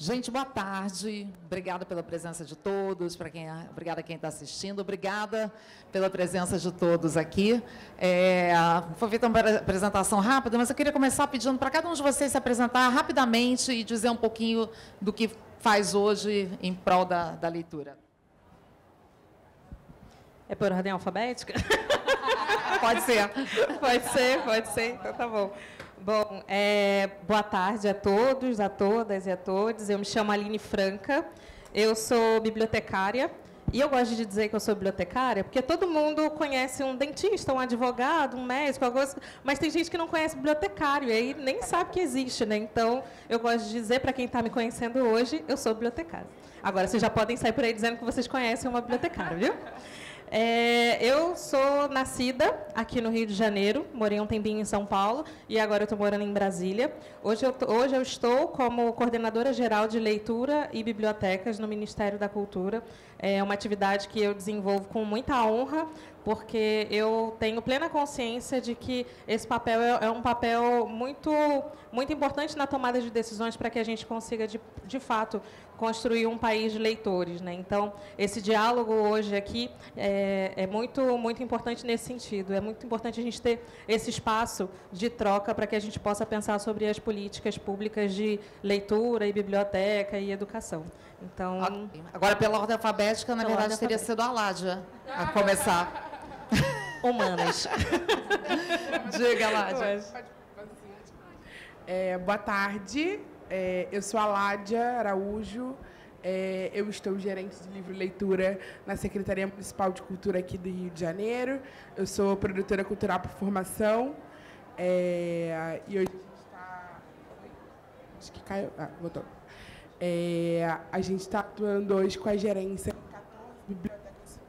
Gente, boa tarde. Obrigada pela presença de todos, obrigada a quem está assistindo, obrigada pela presença de todos aqui. Foi feita uma apresentação rápida, mas eu queria começar pedindo para cada um de vocês se apresentar rapidamente e dizer um pouquinho do que faz hoje em prol da leitura. É por ordem alfabética? Pode ser. Pode ser. Então, tá bom. Bom, boa tarde a todos, a todas e a todos. Eu me chamo Aline Franca, eu sou bibliotecária. E eu gosto de dizer que eu sou bibliotecária porque todo mundo conhece um dentista, um advogado, um médico, mas tem gente que não conhece bibliotecário e aí nem sabe que existe, né? Então, eu gosto de dizer para quem está me conhecendo hoje, eu sou bibliotecária. Agora, vocês já podem sair por aí dizendo que vocês conhecem uma bibliotecária, viu? Eu sou nascida aqui no Rio de Janeiro, morei um tempinho em São Paulo e agora eu estou morando em Brasília. Hoje eu estou como coordenadora geral de leitura e bibliotecas no Ministério da Cultura. É uma atividade que eu desenvolvo com muita honra, porque eu tenho plena consciência de que esse papel é um papel muito importante na tomada de decisões para que a gente consiga, de fato, construir um país de leitores, né? Então, esse diálogo hoje aqui é muito importante nesse sentido. É muito importante a gente ter esse espaço de troca para que a gente possa pensar sobre as políticas públicas de leitura e biblioteca e educação. Então, agora, pela ordem alfabética, na verdade, teria sido a Ládia a começar. Humanas. Diga, Ládia. Boa tarde. Eu sou a Ládia Araújo, eu estou gerente de livro e leitura na Secretaria Municipal de Cultura aqui do Rio de Janeiro. Eu sou produtora cultural por formação. E hoje a gente está... Acho que caiu... Voltou. A gente está atuando hoje com a gerência em 14 bibliotecas.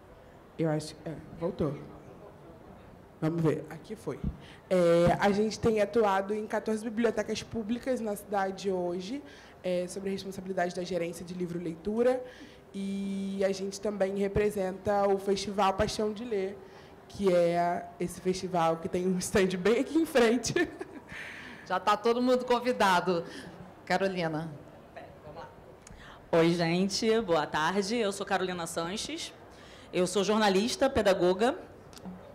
Eu acho... voltou. Vamos ver, aqui foi. A gente tem atuado em 14 bibliotecas públicas na cidade hoje, sobre a responsabilidade da gerência de livro e leitura, e a gente também representa o Festival Paixão de Ler, que é esse festival que tem um stand bem aqui em frente. Já está todo mundo convidado. Carolina. Vamos lá. Oi, gente, boa tarde. Eu sou Carolina Sanches, eu sou jornalista, pedagoga,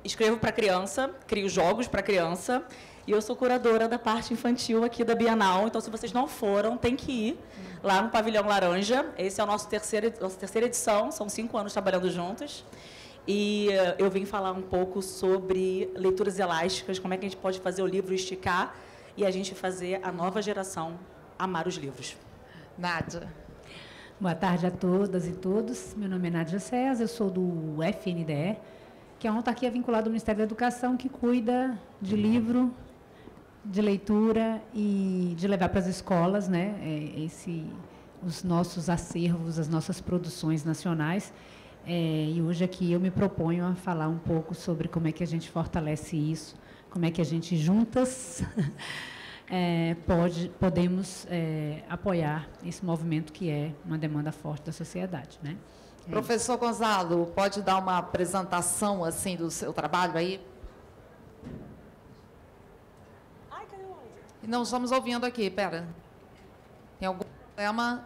escrevo para criança, crio jogos para criança e eu sou curadora da parte infantil aqui da Bienal. Então, se vocês não foram, tem que ir lá no Pavilhão Laranja. Esse é a nossa terceira edição, são 5 anos trabalhando juntos. E eu vim falar um pouco sobre leituras elásticas, como é que a gente pode fazer o livro esticar e a gente fazer a nova geração amar os livros. Nádia. Boa tarde a todas e todos. Meu nome é Nádia César, eu sou do FNDE, que é uma autarquia vinculada ao Ministério da Educação, que cuida de livro, de leitura e de levar para as escolas, né, os nossos acervos, as nossas produções nacionais. E hoje aqui eu me proponho a falar um pouco sobre como é que a gente fortalece isso, como é que a gente juntas podemos apoiar esse movimento que é uma demanda forte da sociedade, né? Professor Gonzalo, pode dar uma apresentação assim do seu trabalho aí? Ai, cadê o áudio? Não estamos ouvindo aqui, pera. Tem algum problema?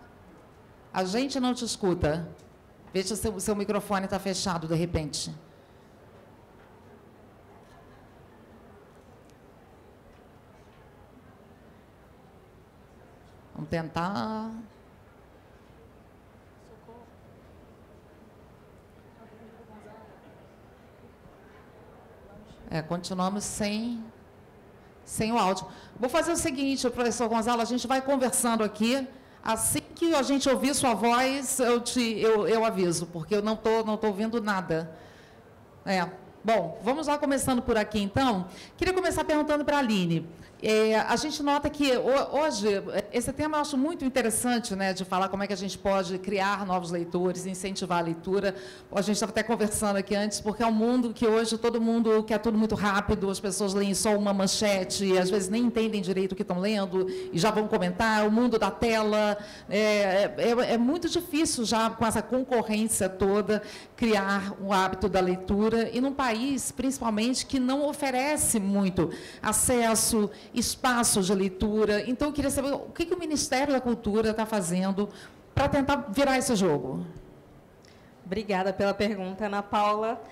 A gente não te escuta. Veja se o seu microfone está fechado de repente. Vamos tentar... continuamos sem o áudio. Vou fazer o seguinte, professor Gonzalo, a gente vai conversando aqui. Assim que a gente ouvir sua voz, eu aviso, porque eu não tô ouvindo nada. Bom, vamos lá, começando por aqui, então. Queria começar perguntando para a Aline. A gente nota que hoje, esse tema eu acho muito interessante, né, de falar como é que a gente pode criar novos leitores, incentivar a leitura. A gente estava até conversando aqui antes, porque é um mundo que hoje todo mundo quer tudo muito rápido, as pessoas leem só uma manchete, e às vezes nem entendem direito o que estão lendo, e já vão comentar, o mundo da tela. É muito difícil já, com essa concorrência toda, criar um hábito da leitura, e num país país, principalmente, que não oferece muito acesso, espaço de leitura. Então, eu queria saber o que o Ministério da Cultura está fazendo para tentar virar esse jogo. Obrigada pela pergunta, Ana Paula.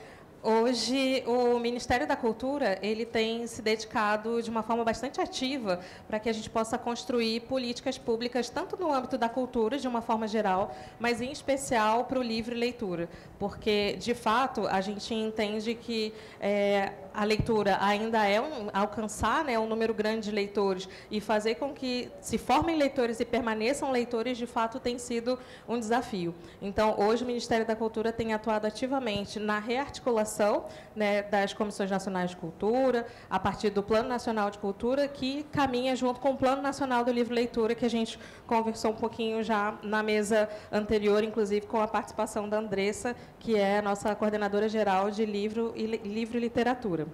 Hoje, o Ministério da Cultura ele tem se dedicado de uma forma bastante ativa para que a gente possa construir políticas públicas, tanto no âmbito da cultura, de uma forma geral, mas, em especial, para o livre leitura. Porque, de fato, a gente entende que a leitura ainda é alcançar, né, um número grande de leitores e fazer com que se formem leitores e permaneçam leitores, de fato, tem sido um desafio. Então, hoje, o Ministério da Cultura tem atuado ativamente na rearticulação, né, das Comissões Nacionais de Cultura, a partir do Plano Nacional de Cultura, que caminha junto com o Plano Nacional do Livre Leitura, que a gente conversou um pouquinho já na mesa anterior, inclusive com a participação da Andressa, que é a nossa coordenadora geral de livro e literatura.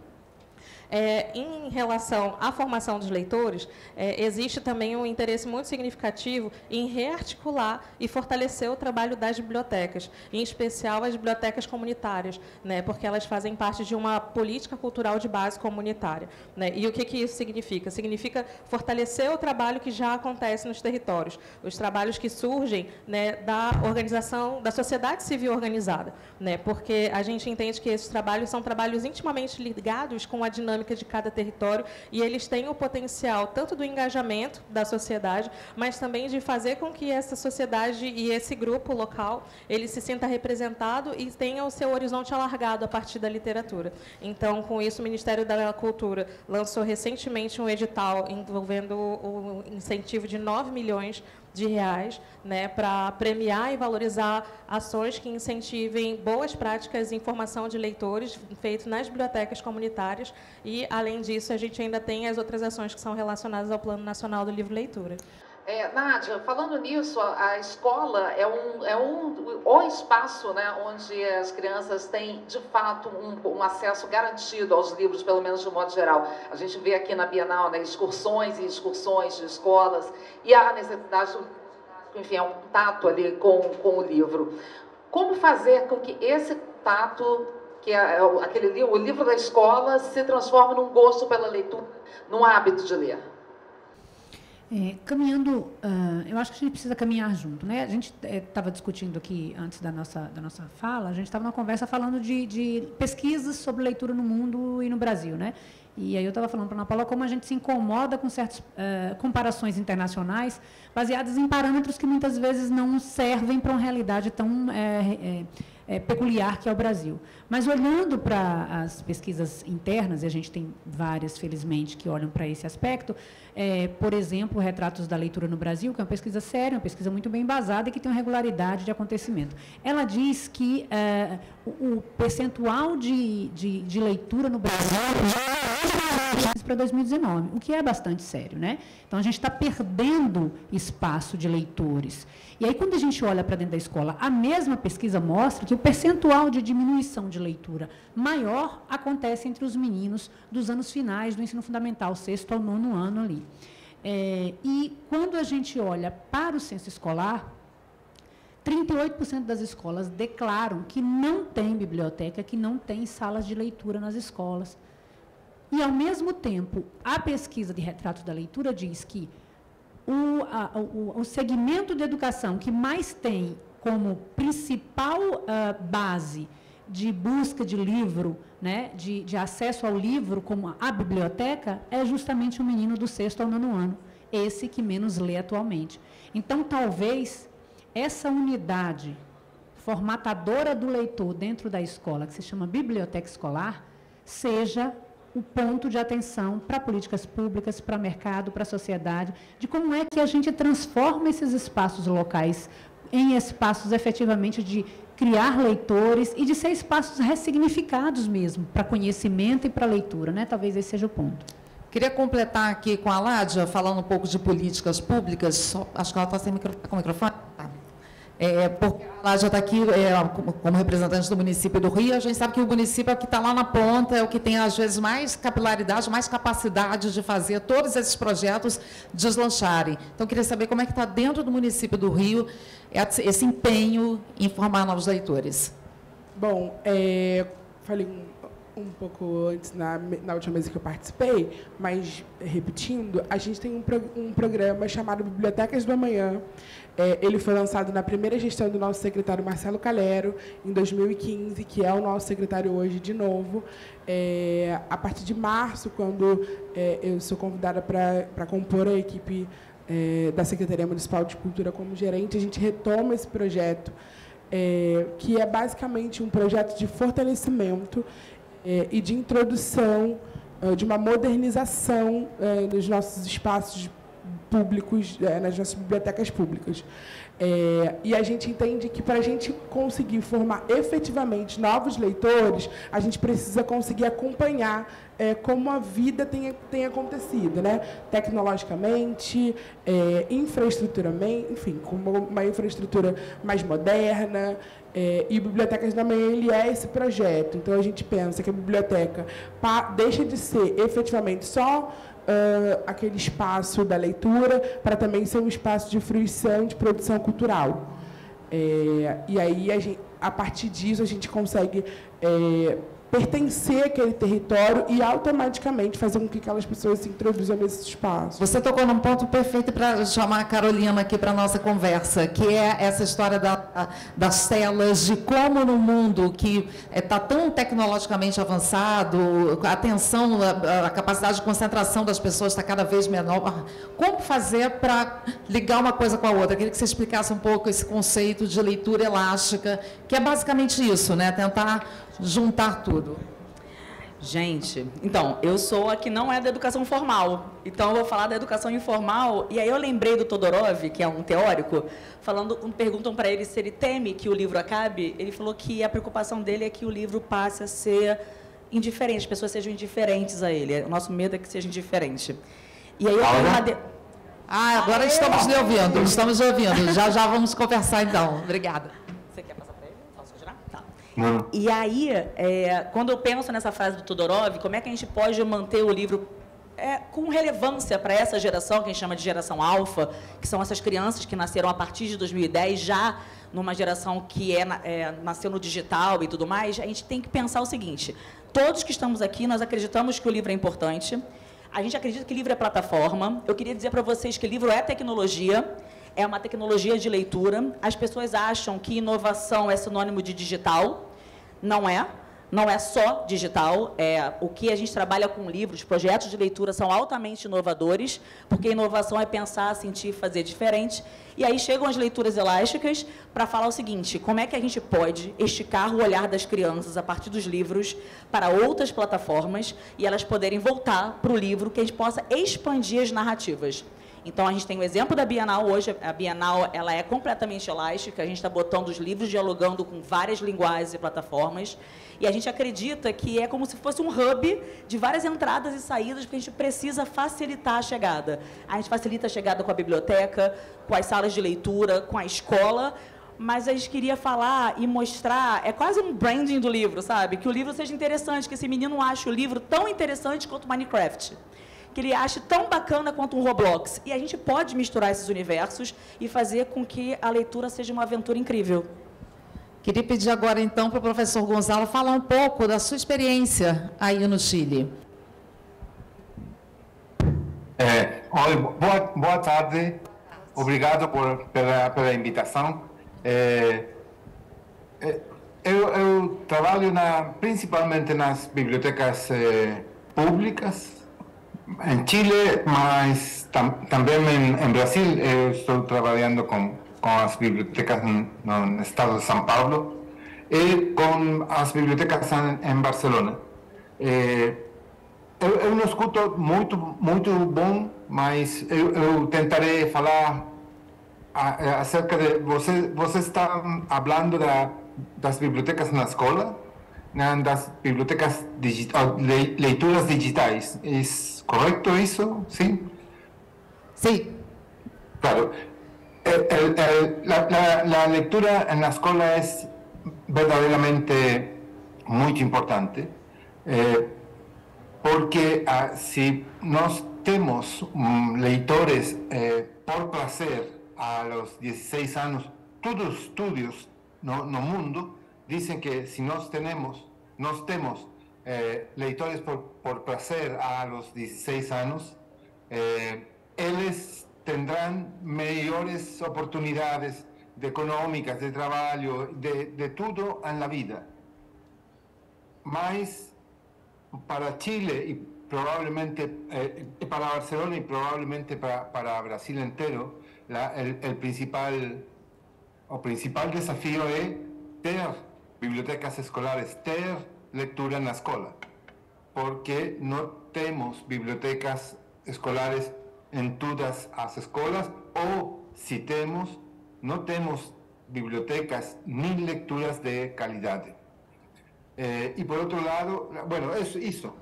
Em relação à formação dos leitores, existe também um interesse muito significativo em rearticular e fortalecer o trabalho das bibliotecas, em especial as bibliotecas comunitárias, né, porque elas fazem parte de uma política cultural de base comunitária. Né? E o que isso significa? Significa fortalecer o trabalho que já acontece nos territórios, os trabalhos que surgem, né, da organização, da sociedade civil organizada, né, porque a gente entende que esses trabalhos são trabalhos intimamente ligados com a dinâmica de cada território, e eles têm o potencial tanto do engajamento da sociedade, mas também de fazer com que essa sociedade e esse grupo local ele se sinta representado e tenha o seu horizonte alargado a partir da literatura. Então, com isso, o Ministério da Cultura lançou recentemente um edital envolvendo o incentivo de 9 milhões de reais, né, para premiar e valorizar ações que incentivem boas práticas em formação de leitores feitas nas bibliotecas comunitárias e, além disso, a gente ainda tem as outras ações que são relacionadas ao Plano Nacional do Livre Leitura. Nádia, falando nisso, a escola é o espaço, né, onde as crianças têm, de fato, um acesso garantido aos livros, pelo menos de um modo geral. A gente vê aqui na Bienal, né, excursões e excursões de escolas, e a necessidade, enfim, é um contato ali com o livro. Como fazer com que esse contato, que é o livro da escola, se transforme num gosto pela leitura, num hábito de ler? Caminhando, eu acho que a gente precisa caminhar junto, né? A gente estava discutindo aqui, antes da nossa fala, a gente estava numa conversa falando de pesquisas sobre leitura no mundo e no Brasil, né? E aí eu estava falando para a Ana Paula como a gente se incomoda com certas comparações internacionais baseadas em parâmetros que muitas vezes não servem para uma realidade tão peculiar que é o Brasil. Mas olhando para as pesquisas internas, e a gente tem várias, felizmente, que olham para esse aspecto, por exemplo, Retratos da Leitura no Brasil, que é uma pesquisa séria, uma pesquisa muito bem embasada e que tem uma regularidade de acontecimento. Ela diz que o percentual de leitura no Brasil para 2019, o que é bastante sério, né? Então, a gente está perdendo espaço de leitores. E aí, quando a gente olha para dentro da escola, a mesma pesquisa mostra que o percentual de diminuição de leitura maior acontece entre os meninos dos anos finais do ensino fundamental, 6º ao 9º ano ali. E quando a gente olha para o censo escolar, 38% das escolas declaram que não tem biblioteca, que não tem salas de leitura nas escolas. E, ao mesmo tempo, a pesquisa de Retratos da Leitura diz que o segmento de educação que mais tem como principal base de busca de livro, né, de acesso ao livro, como a biblioteca, é justamente o menino do 6º ao 9º ano, esse que menos lê atualmente. Então, talvez, essa unidade formatadora do leitor dentro da escola, que se chama biblioteca escolar, seja o ponto de atenção para políticas públicas, para mercado, para a sociedade, de como é que a gente transforma esses espaços locais em espaços efetivamente de criar leitores e de ser espaços ressignificados mesmo, para conhecimento e para leitura, né? Talvez esse seja o ponto. Queria completar aqui com a Ládia, falando um pouco de políticas públicas, acho que ela está com o microfone. Tá. Porque a Ládia está aqui como representante do município do Rio, a gente sabe que o município é o que está lá na ponta, é o que tem, às vezes, mais capilaridade, mais capacidade de fazer todos esses projetos deslancharem. Então, eu queria saber como é que está dentro do município do Rio esse empenho em formar novos leitores. Bom, falei um pouco antes, na última vez que eu participei, mas repetindo, a gente tem um programa chamado Bibliotecas do Amanhã. Ele foi lançado na primeira gestão do nosso secretário Marcelo Calero, em 2015, que é o nosso secretário hoje de novo. A partir de março, quando eu sou convidada para compor a equipe da Secretaria Municipal de Cultura como gerente, a gente retoma esse projeto, que é basicamente um projeto de fortalecimento e de introdução, de uma modernização dos nossos espaços públicos, nas nossas bibliotecas públicas. E a gente entende que, para a gente conseguir formar efetivamente novos leitores, a gente precisa conseguir acompanhar como a vida tem acontecido, né? Tecnologicamente, infraestruturalmente, enfim, com uma infraestrutura mais moderna. E Bibliotecas da Manhã, ele é esse projeto. Então, a gente pensa que a biblioteca deixa de ser efetivamente só aquele espaço da leitura, para também ser um espaço de fruição, de produção cultural. E aí, a partir disso, a gente consegue pertencer àquele território e automaticamente fazer com que aquelas pessoas se introduzam nesse espaço. Você tocou num ponto perfeito para chamar a Carolina aqui para a nossa conversa, que é essa história das telas, de como no mundo que está tão tecnologicamente avançado, a atenção, a capacidade de concentração das pessoas está cada vez menor, como fazer para ligar uma coisa com a outra? Eu queria que você explicasse um pouco esse conceito de leitura elástica, que é basicamente isso, né? Tentar juntar tudo. Gente, então, eu sou a que não é da educação formal, então eu vou falar da educação informal, e aí eu lembrei do Todorov, que é um teórico, perguntam para ele se ele teme que o livro acabe, ele falou que a preocupação dele é que o livro passe a ser indiferente, as pessoas sejam indiferentes a ele, o nosso medo é que seja indiferente. E aí eu agora estamos lhe ouvindo, já vamos conversar então, obrigada. Você quer passar para ele? Posso girar? Tá. Não. E aí, quando eu penso nessa frase do Todorov, como é que a gente pode manter o livro com relevância para essa geração, que a gente chama de geração alfa, que são essas crianças que nasceram a partir de 2010, já numa geração que nasceu no digital e tudo mais, a gente tem que pensar o seguinte: todos que estamos aqui, nós acreditamos que o livro é importante, a gente acredita que livro é plataforma. Eu queria dizer para vocês que livro é tecnologia, é uma tecnologia de leitura. As pessoas acham que inovação é sinônimo de digital. Não é. Não é só digital. O que a gente trabalha com livros, projetos de leitura são altamente inovadores, porque inovação é pensar, sentir, fazer diferente. E aí chegam as leituras elásticas para falar o seguinte: como é que a gente pode esticar o olhar das crianças a partir dos livros para outras plataformas e elas poderem voltar para o livro, que a gente possa expandir as narrativas. Então, a gente tem o exemplo da Bienal hoje. A Bienal, ela é completamente elástica, a gente está botando os livros dialogando com várias linguagens e plataformas, e a gente acredita que é como se fosse um hub de várias entradas e saídas, porque a gente precisa facilitar a chegada. A gente facilita a chegada com a biblioteca, com as salas de leitura, com a escola, mas a gente queria falar e mostrar, é quase um branding do livro, sabe? Que o livro seja interessante, que esse menino ache o livro tão interessante quanto Minecraft, que ele ache tão bacana quanto um Roblox. E a gente pode misturar esses universos e fazer com que a leitura seja uma aventura incrível. Queria pedir agora, então, para o professor Gonzalo falar um pouco da sua experiência aí no Chile. Boa tarde. Obrigado pela invitação. Eu trabalho principalmente nas bibliotecas públicas, em Chile, mas também em Brasil. Eu estou trabalhando com as bibliotecas no estado de São Paulo e com as bibliotecas em Barcelona. Eu não escuto muito bom, mas eu tentarei falar acerca de... Você está falando das bibliotecas na escola, das bibliotecas leituras digitais. ¿É correcto isso? Sim? Sim. Claro. La lectura en la escuela es verdaderamente muy importante, porque si nos tenemos leitores por placer a los 16 años, todos los estudios no mundo dicen que si nos temos leitores por prazer a los 16 años, ellos tendrán mejores oportunidades económicas, de trabajo, de todo en la vida. Mas para Chile y probablemente para Barcelona y probablemente para Brasil entero, el principal desafío es tener bibliotecas escolares, tener lectura en la escuela, porque no tenemos bibliotecas escolares en todas las escuelas, o si tenemos, no tenemos bibliotecas ni lecturas de calidad. E por outro lado, bueno, isso. Isso.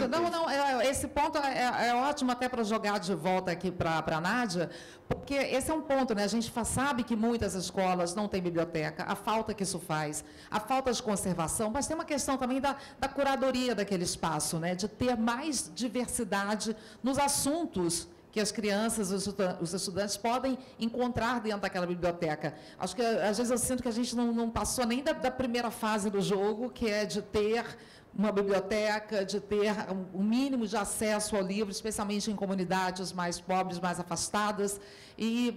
Não, esse ponto é ótimo até para jogar de volta aqui para a Nádia, porque esse é um ponto, né? A gente sabe que muitas escolas não têm biblioteca, a falta que isso faz, a falta de conservação, mas tem uma questão também da curadoria daquele espaço, né? De ter mais diversidade nos assuntos que as crianças, os estudantes podem encontrar dentro daquela biblioteca. Acho que, às vezes, eu sinto que a gente não passou nem da primeira fase do jogo, que é de ter uma biblioteca, de ter um mínimo de acesso ao livro, especialmente em comunidades mais pobres, mais afastadas.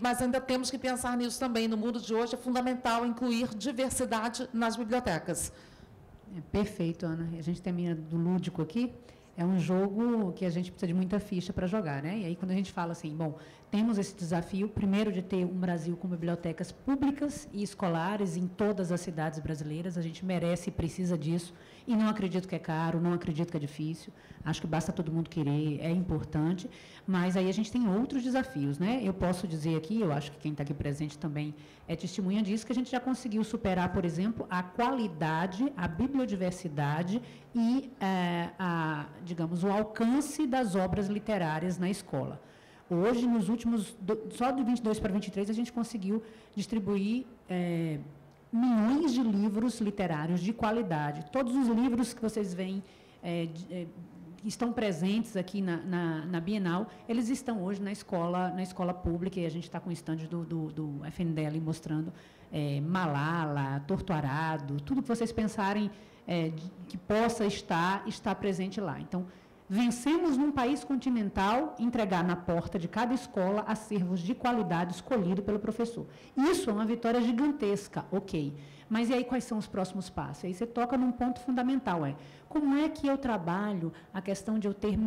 Mas ainda temos que pensar nisso também. No mundo de hoje, é fundamental incluir diversidade nas bibliotecas. Perfeito, Ana. A gente termina do lúdico aqui. É um jogo que a gente precisa de muita ficha para jogar, né? E aí, quando a gente fala assim, bom, temos esse desafio, primeiro, de ter um Brasil com bibliotecas públicas e escolares em todas as cidades brasileiras. A gente merece e precisa disso. E não acredito que é caro, não acredito que é difícil. Acho que basta todo mundo querer, é importante. Mas aí a gente tem outros desafios, né? Eu posso dizer aqui, eu acho que quem está aqui presente também é testemunha disso, que a gente já conseguiu superar, por exemplo, a qualidade, a bibliodiversidade e digamos, o alcance das obras literárias na escola. Hoje, nos últimos, só de 22 para 23, a gente conseguiu distribuir milhões de livros literários de qualidade. Todos os livros que vocês veem estão presentes aqui na Bienal, eles estão hoje na escola pública, e a gente está com o estande do FNDL mostrando Malala, Torto Arado, tudo que vocês pensarem que possa está presente lá. Então, vencemos num país continental entregar na porta de cada escola acervos de qualidade escolhido pelo professor. Isso é uma vitória gigantesca, ok. Mas e aí quais são os próximos passos? Aí você toca num ponto fundamental, como é que eu trabalho a questão de eu ter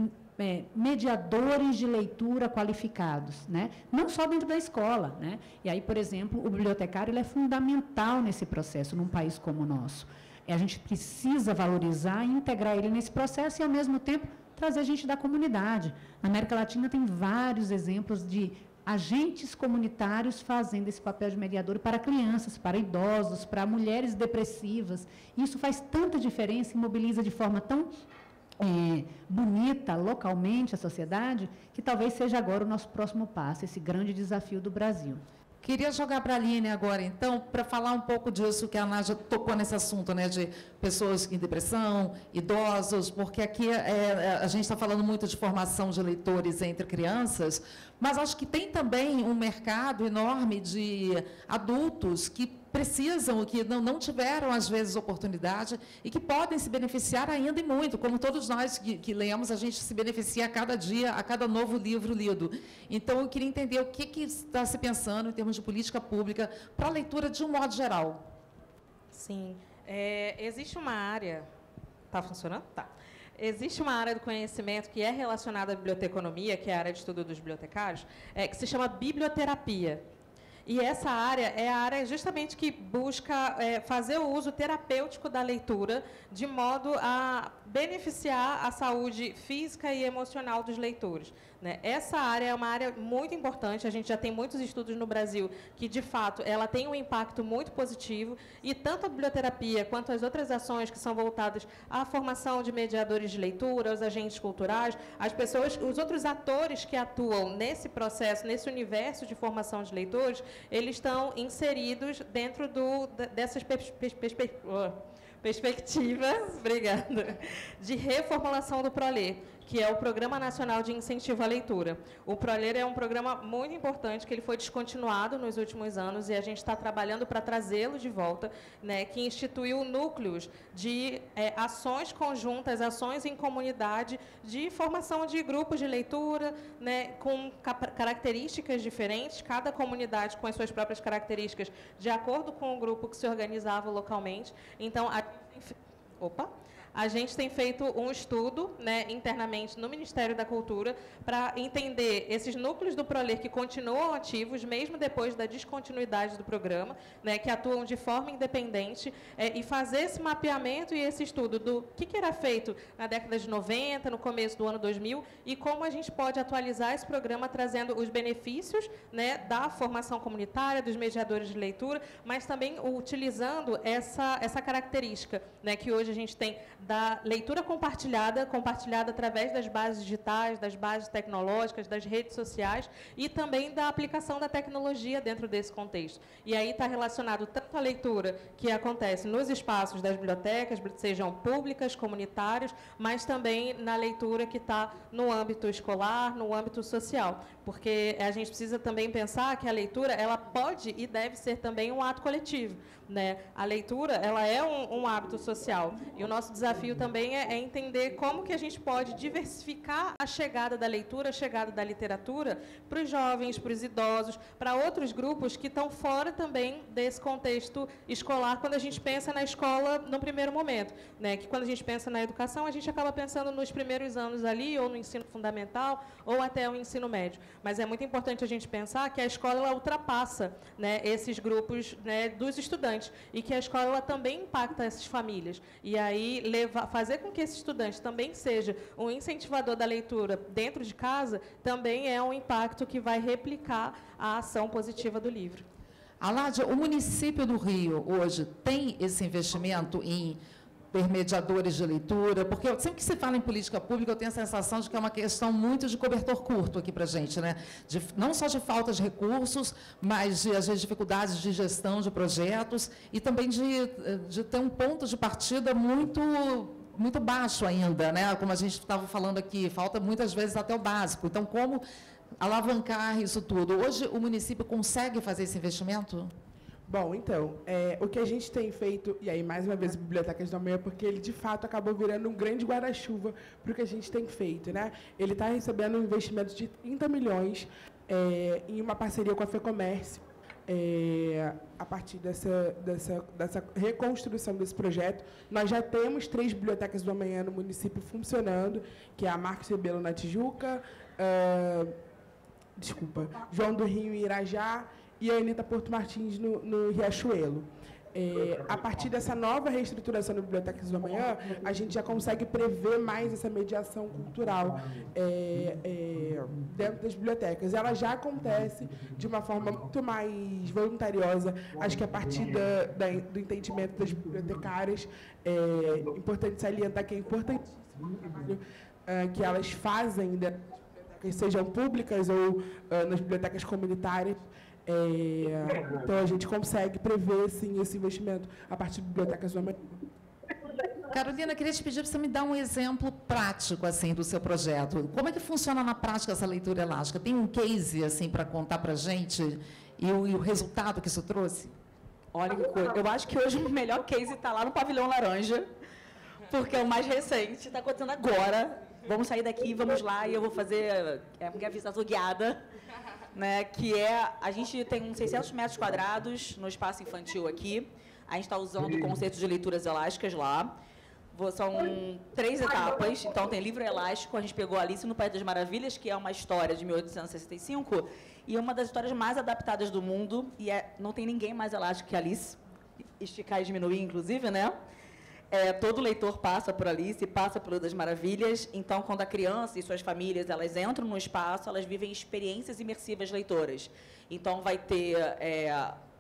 mediadores de leitura qualificados, né? Não só dentro da escola, né? E aí, por exemplo, o bibliotecário ele é fundamental nesse processo, num país como o nosso. A gente precisa valorizar e integrar ele nesse processo e, ao mesmo tempo, trazer gente da comunidade. Na América Latina tem vários exemplos de agentes comunitários fazendo esse papel de mediador para crianças, para idosos, para mulheres depressivas. Isso faz tanta diferença e mobiliza de forma tão bonita localmente a sociedade, que talvez seja agora o nosso próximo passo, esse grande desafio do Brasil. Queria jogar para a Aline agora, então, para falar um pouco disso que a Nádia tocou nesse assunto, né, de pessoas em depressão, idosos, porque aqui a gente está falando muito de formação de leitores entre crianças, mas acho que tem também um mercado enorme de adultos que precisam, que não tiveram, às vezes, oportunidade e que podem se beneficiar ainda e muito, como todos nós que lemos, a gente se beneficia a cada dia, a cada novo livro lido. Então, eu queria entender o que está se pensando em termos de política pública para a leitura de um modo geral. Sim. Existe uma área... Está funcionando? Tá. Existe uma área do conhecimento que é relacionada à biblioteconomia, que é a área de estudo dos bibliotecários, que se chama biblioterapia. E essa área é a área justamente que busca fazer o uso terapêutico da leitura de modo a beneficiar a saúde física e emocional dos leitores, né? Essa área é uma área muito importante, a gente já tem muitos estudos no Brasil que, de fato, ela tem um impacto muito positivo, e tanto a biblioterapia quanto as outras ações que são voltadas à formação de mediadores de leitura, os agentes culturais, as pessoas, os outros atores que atuam nesse processo, nesse universo de formação de leitores, eles estão inseridos dentro dessas perspectivas, obrigada, de reformulação do ProLê, que é o Programa Nacional de Incentivo à Leitura. O ProLer é um programa muito importante, que ele foi descontinuado nos últimos anos, e a gente está trabalhando para trazê-lo de volta, né, que instituiu núcleos de ações conjuntas, ações em comunidade, de formação de grupos de leitura, né, com características diferentes, cada comunidade com as suas próprias características, de acordo com o grupo que se organizava localmente. Então, a gente tem feito um estudo, né, internamente no Ministério da Cultura para entender esses núcleos do ProLer que continuam ativos, mesmo depois da descontinuidade do programa, né, que atuam de forma independente, e fazer esse mapeamento e esse estudo do que era feito na década de 90, no começo do ano 2000, e como a gente pode atualizar esse programa trazendo os benefícios, né, da formação comunitária, dos mediadores de leitura, mas também utilizando essa característica, né, que hoje a gente tem da leitura compartilhada através das bases digitais, das bases tecnológicas, das redes sociais, e também da aplicação da tecnologia dentro desse contexto. E aí está relacionado tanto à leitura que acontece nos espaços das bibliotecas, sejam públicas, comunitários, mas também na leitura que está no âmbito escolar, no âmbito social. Porque a gente precisa também pensar que a leitura ela pode e deve ser também um ato coletivo, né? A leitura ela é um hábito social, e o nosso desafio também é entender como que a gente pode diversificar a chegada da leitura, a chegada da literatura para os jovens, para os idosos, para outros grupos que estão fora também desse contexto escolar, quando a gente pensa na escola no primeiro momento, né? Que quando a gente pensa na educação, a gente acaba pensando nos primeiros anos ali, ou no ensino fundamental, ou até o ensino médio. Mas é muito importante a gente pensar que a escola ela ultrapassa, né, esses grupos, né, dos estudantes, e que a escola ela também impacta essas famílias. E aí fazer com que esse estudante também seja um incentivador da leitura dentro de casa também é um impacto que vai replicar a ação positiva do livro. Aládia, o município do Rio hoje tem esse investimento em intermediadores de leitura? Porque sempre que se fala em política pública, eu tenho a sensação de que é uma questão muito de cobertor curto aqui para a gente, né? Não só de falta de recursos, mas de, às vezes, dificuldades de gestão de projetos e também de ter um ponto de partida muito baixo ainda, né? Como a gente estava falando aqui, falta muitas vezes até o básico. Então, como alavancar isso tudo? Hoje, o município consegue fazer esse investimento? Bom, então, o que a gente tem feito, e aí, mais uma vez, Bibliotecas da Manhã, porque ele, de fato, acabou virando um grande guarda-chuva para o que a gente tem feito, né? Ele está recebendo um investimento de 30 milhões em uma parceria com a FEComércio, a partir dessa reconstrução desse projeto. Nós já temos 3 bibliotecas do amanhã no município funcionando, que é a Marcos Rebelo na Tijuca, João do Rio em Irajá e a Anitta Porto Martins no Riachuelo. A partir dessa nova reestruturação do Bibliotecas do Amanhã, a gente já consegue prever mais essa mediação cultural dentro das bibliotecas. Ela já acontece de uma forma muito mais voluntariosa, acho que a partir do entendimento das bibliotecárias. É importante salientar que é importantíssimo o trabalho que elas fazem, que sejam públicas ou nas bibliotecas comunitárias. Então, a gente consegue prever, sim, esse investimento a partir de bibliotecas do amanhã. Carolina, queria te pedir para você me dar um exemplo prático assim, do seu projeto. Como é que funciona na prática essa leitura elástica? Tem um case assim, para contar para a gente e o resultado que isso trouxe? Olha que coisa. Eu acho que hoje o melhor case está lá no Pavilhão Laranja, porque é o mais recente, está acontecendo agora. Vamos sair daqui, vamos lá, e eu vou fazer a visitação guiada, né, que a gente tem uns 600 metros quadrados no espaço infantil aqui. A gente está usando o conceito de leituras elásticas lá. São 3 etapas. Então, tem livro elástico. A gente pegou Alice no País das Maravilhas, que é uma história de 1865, e uma das histórias mais adaptadas do mundo. E não tem ninguém mais elástico que Alice. Esticar e diminuir, inclusive, né? Todo leitor passa por Alice, passa pelo das Maravilhas. Então, quando a criança e suas famílias elas entram no espaço, elas vivem experiências imersivas leitoras. Então, vai ter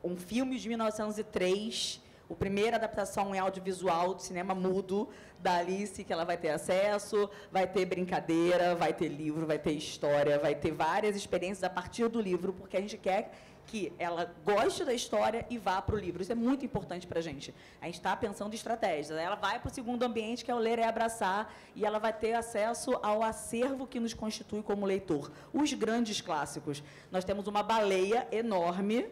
um filme de 1903, A primeira adaptação em audiovisual de cinema mudo da Alice, que ela vai ter acesso, vai ter brincadeira, vai ter livro, vai ter história, vai ter várias experiências a partir do livro, porque a gente quer que ela goste da história e vá para o livro. Isso é muito importante para a gente. A gente está pensando em estratégias. Ela vai para o segundo ambiente, que é o ler e abraçar, e ela vai ter acesso ao acervo que nos constitui como leitor. Os grandes clássicos. Nós temos uma baleia enorme,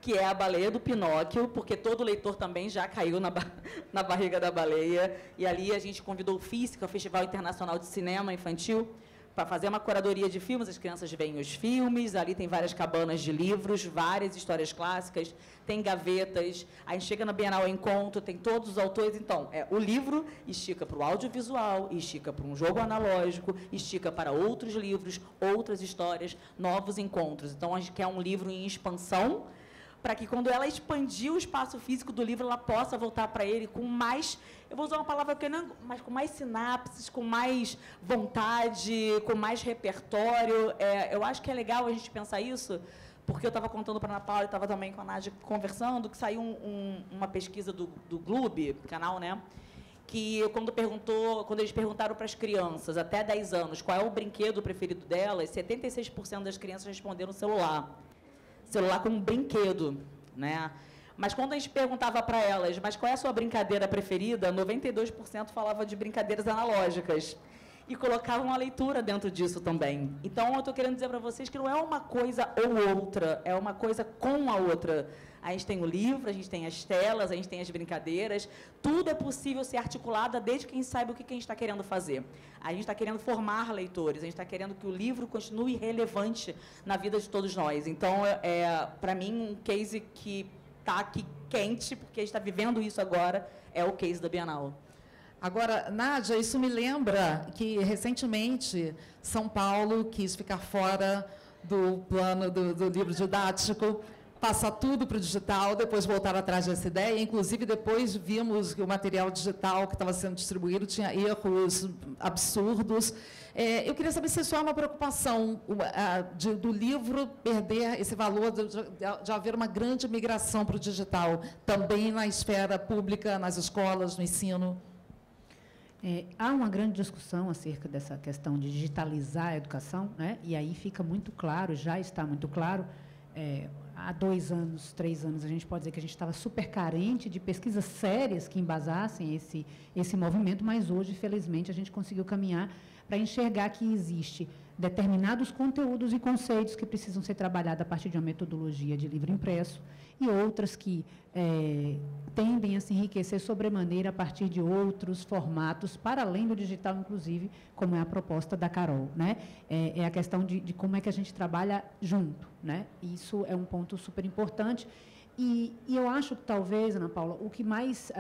que é a baleia do Pinóquio, porque todo leitor também já caiu na barriga da baleia. E ali a gente convidou o FIC, que é o Festival Internacional de Cinema Infantil, para fazer uma curadoria de filmes. As crianças veem os filmes, ali tem várias cabanas de livros, várias histórias clássicas, tem gavetas, aí chega na Bienal Encontro, tem todos os autores. Então, o livro estica para o audiovisual, estica para um jogo analógico, estica para outros livros, outras histórias, novos encontros. Então, a gente quer um livro em expansão, para que, quando ela expandir o espaço físico do livro, ela possa voltar para ele com mais, eu vou usar uma palavra que não, mas com mais sinapses, com mais vontade, com mais repertório. Eu acho que é legal a gente pensar isso, porque eu estava contando para a Ana Paula e estava também com a Nádia conversando, que saiu uma pesquisa do Globo, canal, né? Que quando eles perguntaram para as crianças, até 10 anos, qual é o brinquedo preferido delas, 76% das crianças responderam celular. Celular como um brinquedo, né? Mas quando a gente perguntava para elas, mas qual é a sua brincadeira preferida, 92% falava de brincadeiras analógicas. E colocavam a leitura dentro disso também. Então, eu estou querendo dizer para vocês que não é uma coisa ou outra, é uma coisa com a outra. A gente tem o livro, a gente tem as telas, a gente tem as brincadeiras. Tudo é possível ser articulado desde que a gente saiba o que a gente está querendo fazer. A gente está querendo formar leitores, a gente está querendo que o livro continue relevante na vida de todos nós. Então, para mim, um case que está aqui quente, porque a gente está vivendo isso agora, é o case da Bienal. Agora, Nádia, isso me lembra que, recentemente, São Paulo quis ficar fora do plano do livro didático, passar tudo para o digital, depois voltar atrás dessa ideia. Inclusive, depois vimos que o material digital que estava sendo distribuído tinha erros absurdos. Eu queria saber se isso é uma preocupação do livro perder esse valor, de haver uma grande migração para o digital, também na esfera pública, nas escolas, no ensino. Há uma grande discussão acerca dessa questão de digitalizar a educação, né? E aí fica muito claro, já está muito claro, há 2 anos, 3 anos, a gente pode dizer que a gente estava super carente de pesquisas sérias que embasassem esse movimento, mas hoje, felizmente, a gente conseguiu caminhar para enxergar que existe determinados conteúdos e conceitos que precisam ser trabalhados a partir de uma metodologia de livro impresso e outras que tendem a se enriquecer sobremaneira a partir de outros formatos, para além do digital, inclusive, como é a proposta da Carol, né? É a questão de como é que a gente trabalha junto, né? Isso é um ponto super importante. E eu acho que, talvez, Ana Paula, o que mais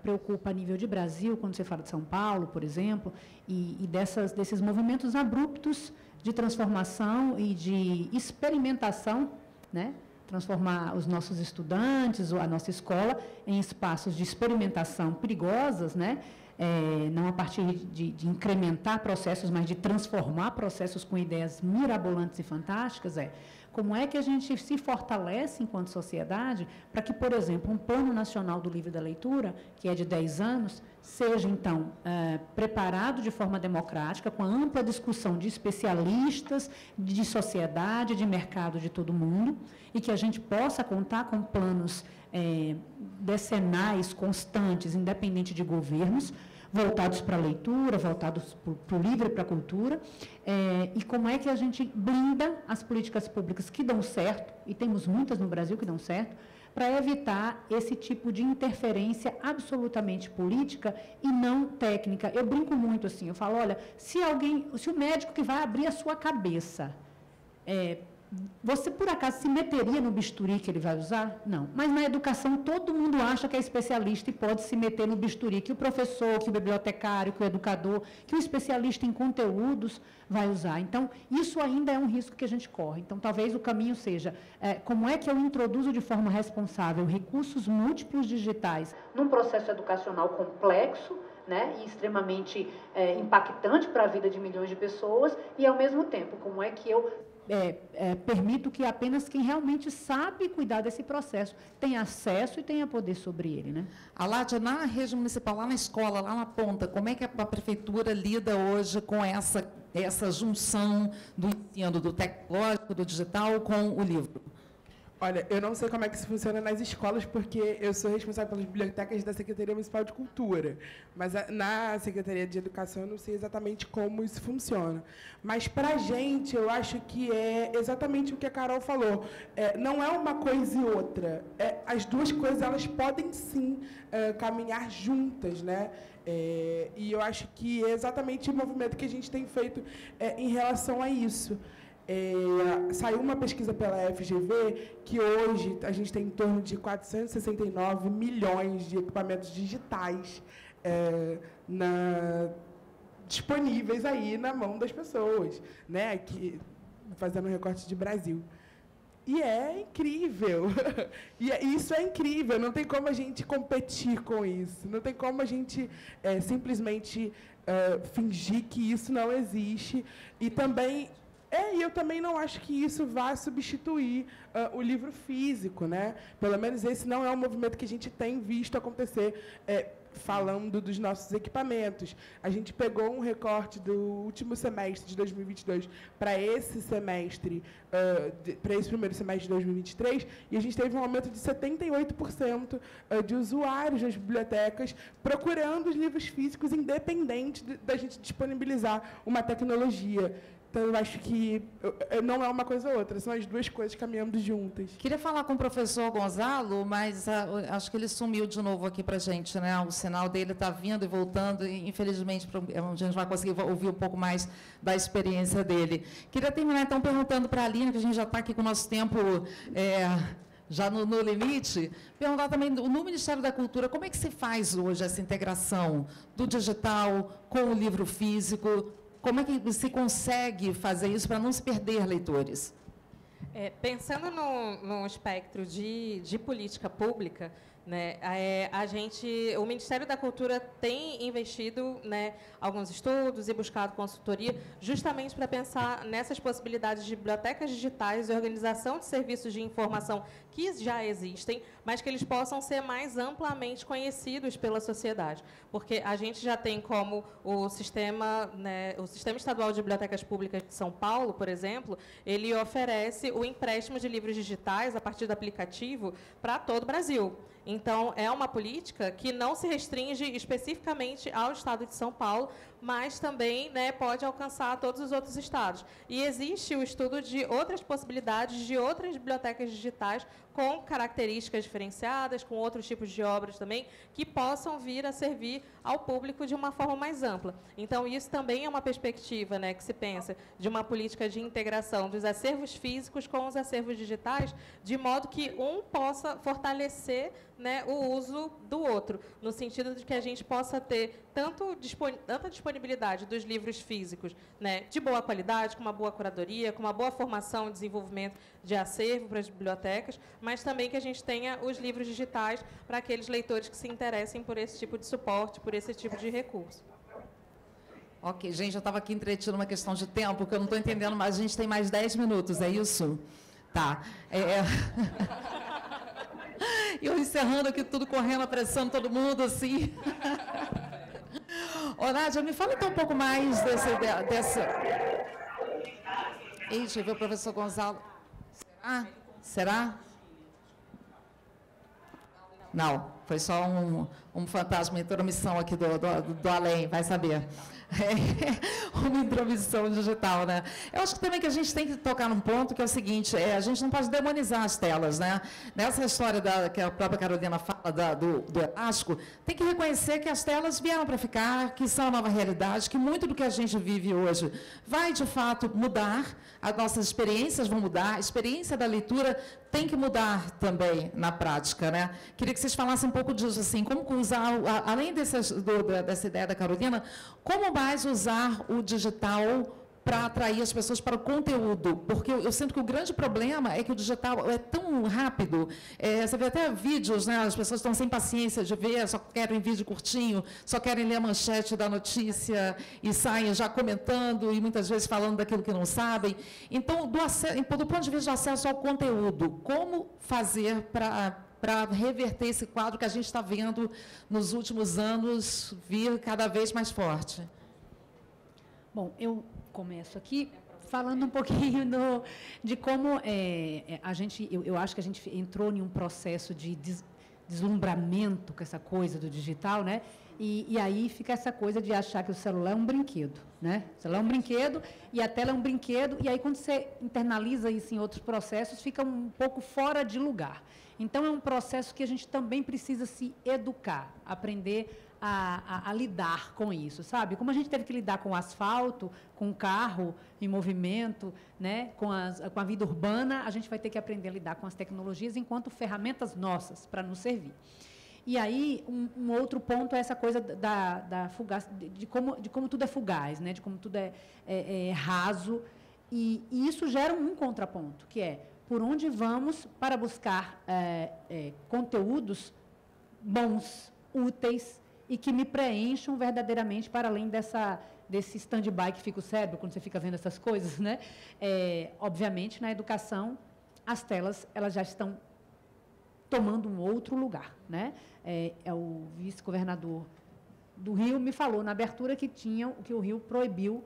preocupa a nível de Brasil, quando você fala de São Paulo, por exemplo, e desses movimentos abruptos de transformação e de experimentação, né? Transformar os nossos estudantes, a nossa escola, em espaços de experimentação perigosas, né? Não a partir de incrementar processos, mas de transformar processos com ideias mirabolantes e fantásticas, como é que a gente se fortalece enquanto sociedade para que, por exemplo, um plano nacional do livro e da leitura, que é de 10 anos, seja, então, preparado de forma democrática, com a ampla discussão de especialistas, de sociedade, de mercado, de todo mundo, e que a gente possa contar com planos decenais, constantes, independente de governos, voltados para a leitura, voltados para o livro e para a cultura, e como é que a gente blinda as políticas públicas que dão certo, e temos muitas no Brasil que dão certo, para evitar esse tipo de interferência absolutamente política e não técnica. Eu brinco muito assim, eu falo, olha, se o médico que vai abrir a sua cabeça, você, por acaso, se meteria no bisturi que ele vai usar? Não. Mas, na educação, todo mundo acha que é especialista e pode se meter no bisturi, que o professor, que o bibliotecário, que o educador, que o especialista em conteúdos vai usar. Então, isso ainda é um risco que a gente corre. Então, talvez o caminho seja, como é que eu introduzo de forma responsável recursos múltiplos digitais num processo educacional complexo, né, e extremamente impactante para a vida de milhões de pessoas, e, ao mesmo tempo, como é que eu permito que apenas quem realmente sabe cuidar desse processo tenha acesso e tenha poder sobre ele, né? Aládia, na rede municipal, lá na escola, lá na ponta, como é que a prefeitura lida hoje com essa junção do ensino do tecnológico, do digital, com o livro? Olha, eu não sei como é que isso funciona nas escolas, porque eu sou responsável pelas bibliotecas da Secretaria Municipal de Cultura. Mas na Secretaria de Educação eu não sei exatamente como isso funciona. Mas, para a gente, eu acho que é exatamente o que a Carol falou. Não é uma coisa e outra. As duas coisas, elas podem, sim, caminhar juntas, né? E eu acho que é exatamente o movimento que a gente tem feito em relação a isso. Saiu uma pesquisa pela FGV que hoje a gente tem em torno de 469 milhões de equipamentos digitais disponíveis aí na mão das pessoas, né? Aqui, fazendo um recorte de Brasil. E é incrível. Isso é incrível. Não tem como a gente competir com isso. Não tem como a gente simplesmente fingir que isso não existe. E também... eu também não acho que isso vá substituir o livro físico, né? Pelo menos esse não é um movimento que a gente tem visto acontecer falando dos nossos equipamentos. A gente pegou um recorte do último semestre de 2022 para esse semestre, para esse primeiro semestre de 2023, e a gente teve um aumento de 78% de usuários nas bibliotecas procurando os livros físicos, independente da gente disponibilizar uma tecnologia. Então, eu acho que não é uma coisa ou outra, são as duas coisas caminhando juntas. Queria falar com o professor Gonzalo, mas acho que ele sumiu de novo aqui para a gente, né? O sinal dele está vindo e voltando, e, infelizmente, a gente vai conseguir ouvir um pouco mais da experiência dele. Queria terminar, então, perguntando para a Aline, que a gente já está aqui com o nosso tempo... já no limite, perguntar também no Ministério da Cultura, como é que se faz hoje essa integração do digital com o livro físico? Como é que se consegue fazer isso para não se perder leitores? Pensando no espectro de política pública, né, o Ministério da Cultura tem investido, né, alguns estudos e buscado consultoria justamente para pensar nessas possibilidades de bibliotecas digitais e organização de serviços de informação que já existem, mas que eles possam ser mais amplamente conhecidos pela sociedade. Porque a gente já tem como o Sistema Estadual de Bibliotecas Públicas de São Paulo, por exemplo, ele oferece o empréstimo de livros digitais a partir do aplicativo para todo o Brasil. Então, é uma política que não se restringe especificamente ao Estado de São Paulo, mas também, né, pode alcançar todos os outros estados. E existe o estudo de outras possibilidades de outras bibliotecas digitais com características diferenciadas, com outros tipos de obras também, que possam vir a servir ao público de uma forma mais ampla. Então, isso também é uma perspectiva, né, que se pensa de uma política de integração dos acervos físicos com os acervos digitais, de modo que um possa fortalecer, né, o uso do outro, no sentido de que a gente possa ter tanta disponibilidade dos livros físicos, né, de boa qualidade, com uma boa curadoria, com uma boa formação e desenvolvimento de acervo para as bibliotecas, mas também que a gente tenha os livros digitais para aqueles leitores que se interessem por esse tipo de suporte, por esse tipo de recurso. Ok, gente, eu estava aqui entretido numa questão de tempo, que eu não estou entendendo, mas a gente tem mais 10 minutos, é isso? Tá. E eu encerrando aqui tudo, correndo, apressando todo mundo, assim. Ô, Nádia, me fala então um pouco mais dessa... Deixa eu ver o professor Gonzalo. Será? Não, foi só um fantasma, uma intromissão aqui do além, vai saber. Uma intromissão digital, né? Eu acho que também que a gente tem que tocar num ponto que é o seguinte, a gente não pode demonizar as telas, né? Nessa história que a própria Carolina fala do elástico, tem que reconhecer que as telas vieram para ficar, que são a nova realidade, que muito do que a gente vive hoje vai, de fato, mudar, as nossas experiências vão mudar, a experiência da leitura tem que mudar também na prática, né? Queria que vocês falassem um pouco disso, assim, como usar, além dessa ideia da Carolina, como mais usar o digital para atrair as pessoas para o conteúdo, porque eu sinto que o grande problema é que o digital é tão rápido, você vê até vídeos, né, as pessoas estão sem paciência de ver, só querem vídeo curtinho, só querem ler a manchete da notícia e saem já comentando e muitas vezes falando daquilo que não sabem. Então, do ponto de vista do acesso ao conteúdo, como fazer para reverter esse quadro que a gente está vendo nos últimos anos vir cada vez mais forte? Bom, eu começo aqui falando um pouquinho de como eu acho que a gente entrou em um processo de deslumbramento com essa coisa do digital, né? E aí fica essa coisa de achar que o celular é um brinquedo, né? O celular é um brinquedo e a tela é um brinquedo, e aí quando você internaliza isso em outros processos, fica um pouco fora de lugar. Então, é um processo que a gente também precisa se educar, aprender a lidar com isso, sabe? Como a gente teve que lidar com o asfalto, com o carro em movimento, né? com a vida urbana, a gente vai ter que aprender a lidar com as tecnologias enquanto ferramentas nossas para nos servir. E aí, um outro ponto é essa coisa da fugaz, de como tudo é fugaz, né? De como tudo é raso, e isso gera um contraponto, que é por onde vamos para buscar conteúdos bons, úteis, e que me preencham verdadeiramente para além desse stand-by que fica o cérebro quando você fica vendo essas coisas, né? Obviamente, na educação, as telas elas já estão tomando um outro lugar, né? O vice-governador do Rio me falou na abertura que o Rio proibiu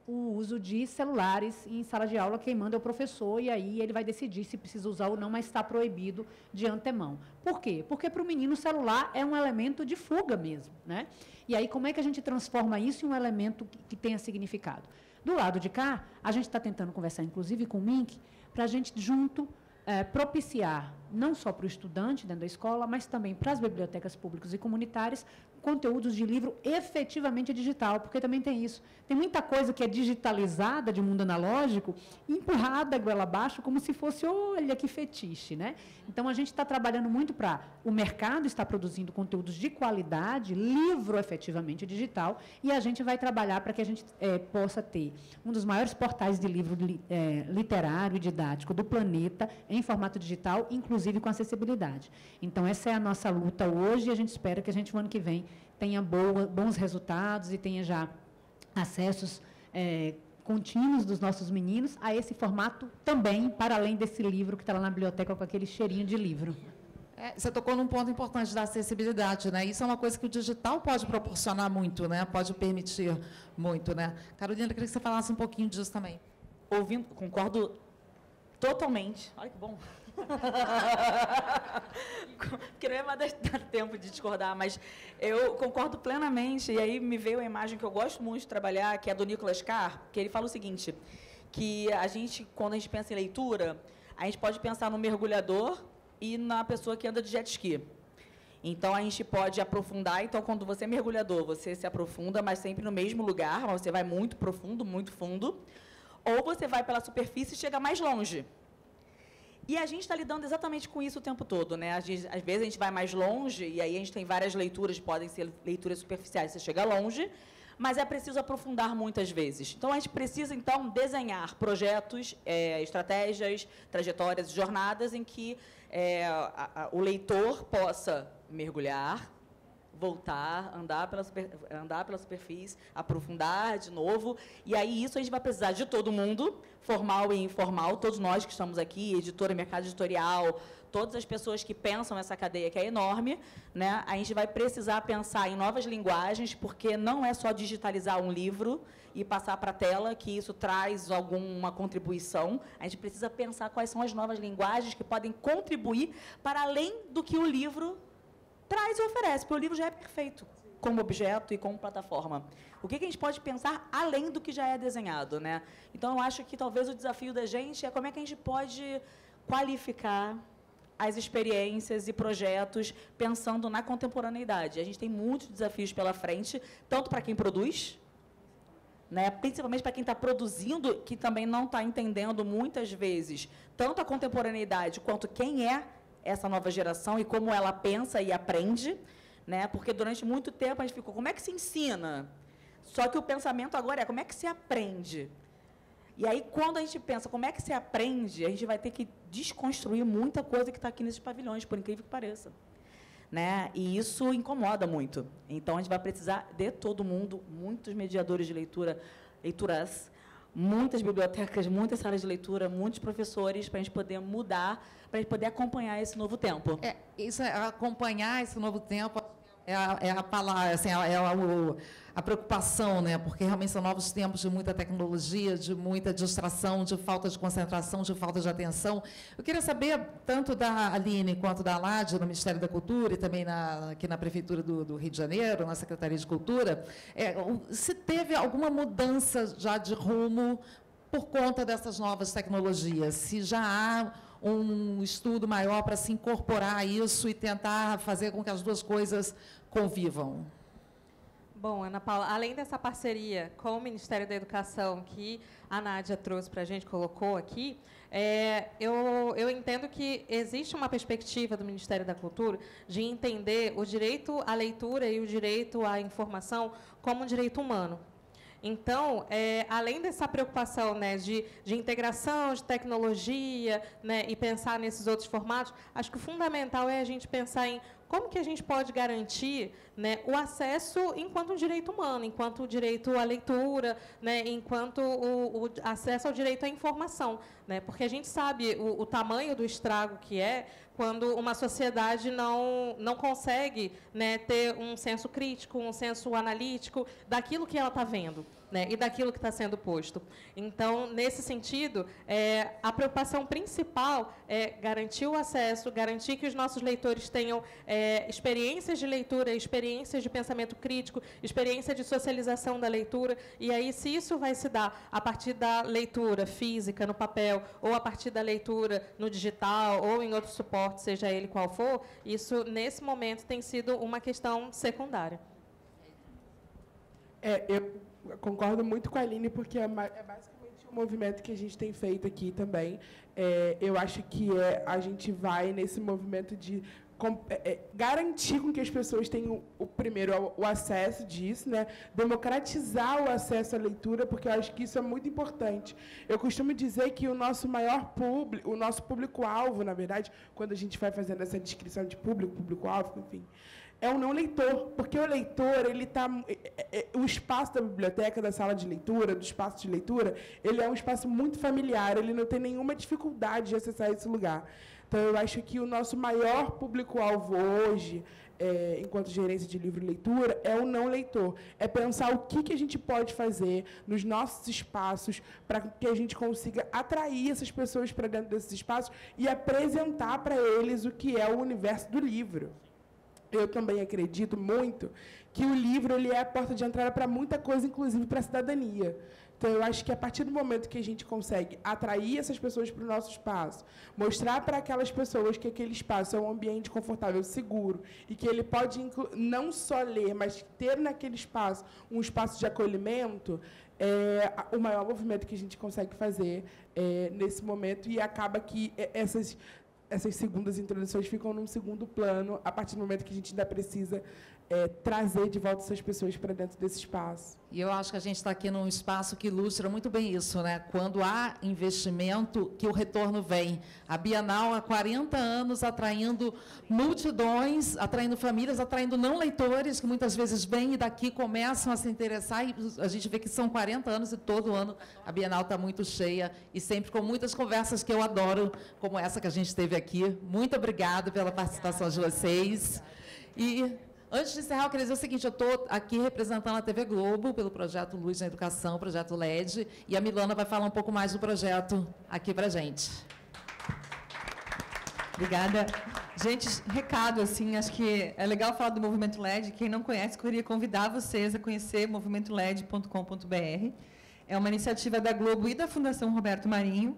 o uso de celulares em sala de aula, quem manda é o professor, e aí ele vai decidir se precisa usar ou não, mas está proibido de antemão. Por quê? Porque para o menino o celular é um elemento de fuga mesmo, né? E aí como é que a gente transforma isso em um elemento que tenha significado? Do lado de cá, a gente está tentando conversar, inclusive, com o MINC, para a gente junto propiciar, não só para o estudante dentro da escola, mas também para as bibliotecas públicas e comunitárias, conteúdos de livro efetivamente digital, porque também tem isso. Tem muita coisa que é digitalizada de mundo analógico, empurrada goela abaixo, como se fosse, olha que fetiche, né? Então, a gente está trabalhando muito para o mercado estar produzindo conteúdos de qualidade, livro efetivamente digital, e a gente vai trabalhar para que a gente possa ter um dos maiores portais de livro literário e didático do planeta, em formato digital, inclusive com acessibilidade. Então, essa é a nossa luta hoje, e a gente espera que a gente, no ano que vem, tenha bons resultados e tenha já acessos contínuos dos nossos meninos a esse formato também, para além desse livro que está lá na biblioteca com aquele cheirinho de livro. Você tocou num ponto importante da acessibilidade, né? Isso é uma coisa que o digital pode proporcionar muito, né? Pode permitir muito, né? Carolina, eu queria que você falasse um pouquinho disso também. Concordo totalmente. Olha que bom. Porque não vai dar tempo de discordar, mas eu concordo plenamente, e aí me veio a imagem que eu gosto muito de trabalhar, que é a do Nicholas Carr, que ele fala o seguinte, que quando a gente pensa em leitura, a gente pode pensar no mergulhador e na pessoa que anda de jet ski. Então, a gente pode aprofundar. Então, quando você é mergulhador, você se aprofunda, mas sempre no mesmo lugar, mas você vai muito profundo, muito fundo, ou você vai pela superfície e chega mais longe. E a gente está lidando exatamente com isso o tempo todo, né? Às vezes a gente vai mais longe, e aí a gente tem várias leituras, podem ser leituras superficiais, você chega longe, mas é preciso aprofundar muitas vezes. Então, a gente precisa, então, desenhar projetos, estratégias, trajetórias, jornadas em que o leitor possa mergulhar, voltar, andar pela superfície, aprofundar de novo, e aí isso a gente vai precisar de todo mundo, formal e informal, todos nós que estamos aqui, editora, mercado editorial, todas as pessoas que pensam essa cadeia que é enorme, né? A gente vai precisar pensar em novas linguagens, porque não é só digitalizar um livro e passar para a tela, que isso traz alguma contribuição. A gente precisa pensar quais são as novas linguagens que podem contribuir para além do que o livro traz e oferece, porque o livro já é perfeito como objeto e como plataforma. O que a gente pode pensar além do que já é desenhado, né? Então, eu acho que talvez o desafio da gente é como é que a gente pode qualificar as experiências e projetos pensando na contemporaneidade. A gente tem muitos desafios pela frente, tanto para quem produz, né, principalmente para quem está produzindo, que também não está entendendo muitas vezes tanto a contemporaneidade quanto quem é essa nova geração e como ela pensa e aprende, né? Porque durante muito tempo a gente ficou, como é que se ensina? Só que o pensamento agora é como é que se aprende? E aí, quando a gente pensa como é que se aprende, a gente vai ter que desconstruir muita coisa que está aqui nesses pavilhões, por incrível que pareça. Né? E isso incomoda muito. Então, a gente vai precisar de todo mundo, muitos mediadores de leitura, leituras, muitas bibliotecas, muitas salas de leitura, muitos professores, para a gente poder mudar, para a gente poder acompanhar esse novo tempo. Acompanhar esse novo tempo é a palavra, assim, a preocupação, né? Porque realmente são novos tempos de muita tecnologia, de muita distração, de falta de concentração, de falta de atenção. Eu queria saber, tanto da Aline quanto da Alad, no Ministério da Cultura e também aqui na Prefeitura do Rio de Janeiro, na Secretaria de Cultura, se teve alguma mudança já de rumo por conta dessas novas tecnologias, se já há um estudo maior para se incorporar a isso e tentar fazer com que as duas coisas convivam. Bom, Ana Paula, além dessa parceria com o Ministério da Educação, que a Nádia trouxe para a gente, colocou aqui, eu entendo que existe uma perspectiva do Ministério da Cultura de entender o direito à leitura e o direito à informação como um direito humano. Então, além dessa preocupação, né, de integração, de tecnologia, né, e pensar nesses outros formatos, acho que o fundamental é a gente pensar em como que a gente pode garantir, né, o acesso enquanto um direito humano, enquanto o direito à leitura, né, enquanto o acesso ao direito à informação, né, porque a gente sabe o tamanho do estrago que é quando uma sociedade não consegue, né, ter um senso crítico, um senso analítico daquilo que ela está vendo, né, e daquilo que está sendo posto. Então, nesse sentido, a preocupação principal é garantir o acesso, garantir que os nossos leitores tenham experiências de leitura, experiências de pensamento crítico, experiência de socialização da leitura, e aí, se isso vai se dar a partir da leitura física, no papel, ou a partir da leitura no digital, ou em outro suporte, seja ele qual for, isso, nesse momento, tem sido uma questão secundária. Eu concordo muito com a Aline, porque é basicamente um movimento que a gente tem feito aqui também. Eu acho que a gente vai nesse movimento de garantir com que as pessoas tenham, primeiro, o acesso disso, né? Democratizar o acesso à leitura, porque eu acho que isso é muito importante. Eu costumo dizer que o nosso maior público, o nosso público-alvo, na verdade, quando a gente vai fazendo essa descrição de público-alvo, enfim, é o não leitor, porque o leitor, ele tá, o espaço da biblioteca, da sala de leitura, do espaço de leitura, ele é um espaço muito familiar, ele não tem nenhuma dificuldade de acessar esse lugar. Então, eu acho que o nosso maior público-alvo hoje, enquanto gerência de livro e leitura, é o não leitor. É pensar o que a gente pode fazer nos nossos espaços para que a gente consiga atrair essas pessoas para dentro desses espaços e apresentar para eles o que é o universo do livro. Eu também acredito muito que o livro ele é a porta de entrada para muita coisa, inclusive para a cidadania. Então, eu acho que a partir do momento que a gente consegue atrair essas pessoas para o nosso espaço, mostrar para aquelas pessoas que aquele espaço é um ambiente confortável, seguro, e que ele pode não só ler, mas ter naquele espaço um espaço de acolhimento, o maior movimento que a gente consegue fazer nesse momento, e acaba que essas segundas introduções ficam num segundo plano, a partir do momento que a gente ainda precisa trazer de volta essas pessoas para dentro desse espaço. E eu acho que a gente está aqui num espaço que ilustra muito bem isso, né? Quando há investimento, que o retorno vem. A Bienal, há 40 anos, atraindo multidões, atraindo famílias, atraindo não leitores, que muitas vezes vêm e daqui começam a se interessar, e a gente vê que são 40 anos e todo ano a Bienal está muito cheia, e sempre com muitas conversas que eu adoro, como essa que a gente teve aqui. Muito obrigada pela participação de vocês. E antes de encerrar, eu queria dizer o seguinte, eu estou aqui representando a TV Globo pelo projeto Luz na Educação, projeto LED, e a Milana vai falar um pouco mais do projeto aqui para a gente. Obrigada. Gente, recado, assim, acho que é legal falar do Movimento LED. Quem não conhece, queria convidar vocês a conhecer movimentoled.com.br. É uma iniciativa da Globo e da Fundação Roberto Marinho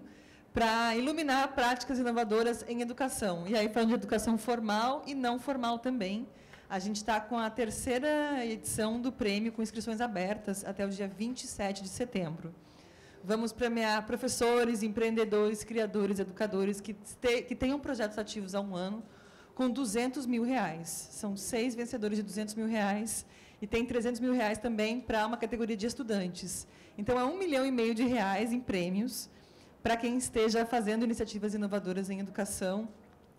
para iluminar práticas inovadoras em educação. E aí, falando de educação formal e não formal também, a gente está com a terceira edição do prêmio, com inscrições abertas até o dia 27 de setembro. Vamos premiar professores, empreendedores, criadores, educadores que tenham projetos ativos há um ano, com R$200 mil. São 6 vencedores de R$200 mil. e tem R$300 mil também para uma categoria de estudantes. Então, é R$1,5 milhão em prêmios para quem esteja fazendo iniciativas inovadoras em educação.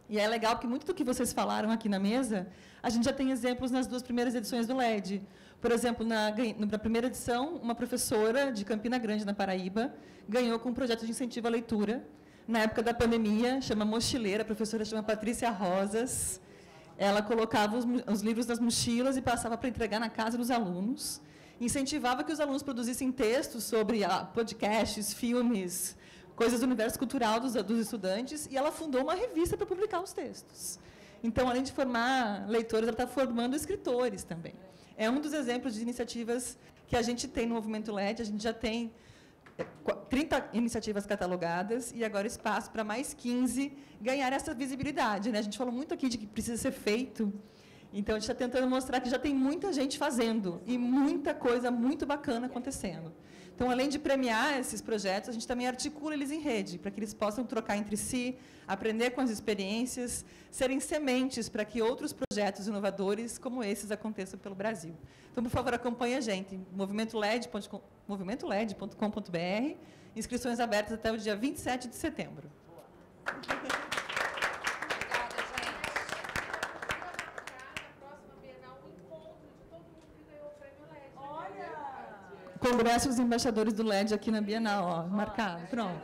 E é legal porque muito do que vocês falaram aqui na mesa, a gente já tem exemplos nas 2 primeiras edições do LED. Por exemplo, na primeira edição, uma professora de Campina Grande, na Paraíba, ganhou com um projeto de incentivo à leitura, na época da pandemia, chama Mochileira, a professora chama Patrícia Rosas. Ela colocava os livros nas mochilas e passava para entregar na casa dos alunos, incentivava que os alunos produzissem textos sobre podcasts, filmes, coisas do universo cultural dos estudantes, e ela fundou uma revista para publicar os textos. Então, além de formar leitores, ela está formando escritores também. É um dos exemplos de iniciativas que a gente tem no Movimento LED. A gente já tem 30 iniciativas catalogadas e agora espaço para mais 15 ganhar essa visibilidade, né? A gente falou muito aqui de que precisa ser feito. Então, a gente está tentando mostrar que já tem muita gente fazendo e muita coisa muito bacana acontecendo. Então, além de premiar esses projetos, a gente também articula eles em rede, para que eles possam trocar entre si, aprender com as experiências, serem sementes para que outros projetos inovadores como esses aconteçam pelo Brasil. Então, por favor, acompanhe a gente, movimentoled.com.br, inscrições abertas até o dia 27 de setembro. Congresso dos Embaixadores do LED aqui na Bienal, ó, marcado, pronto.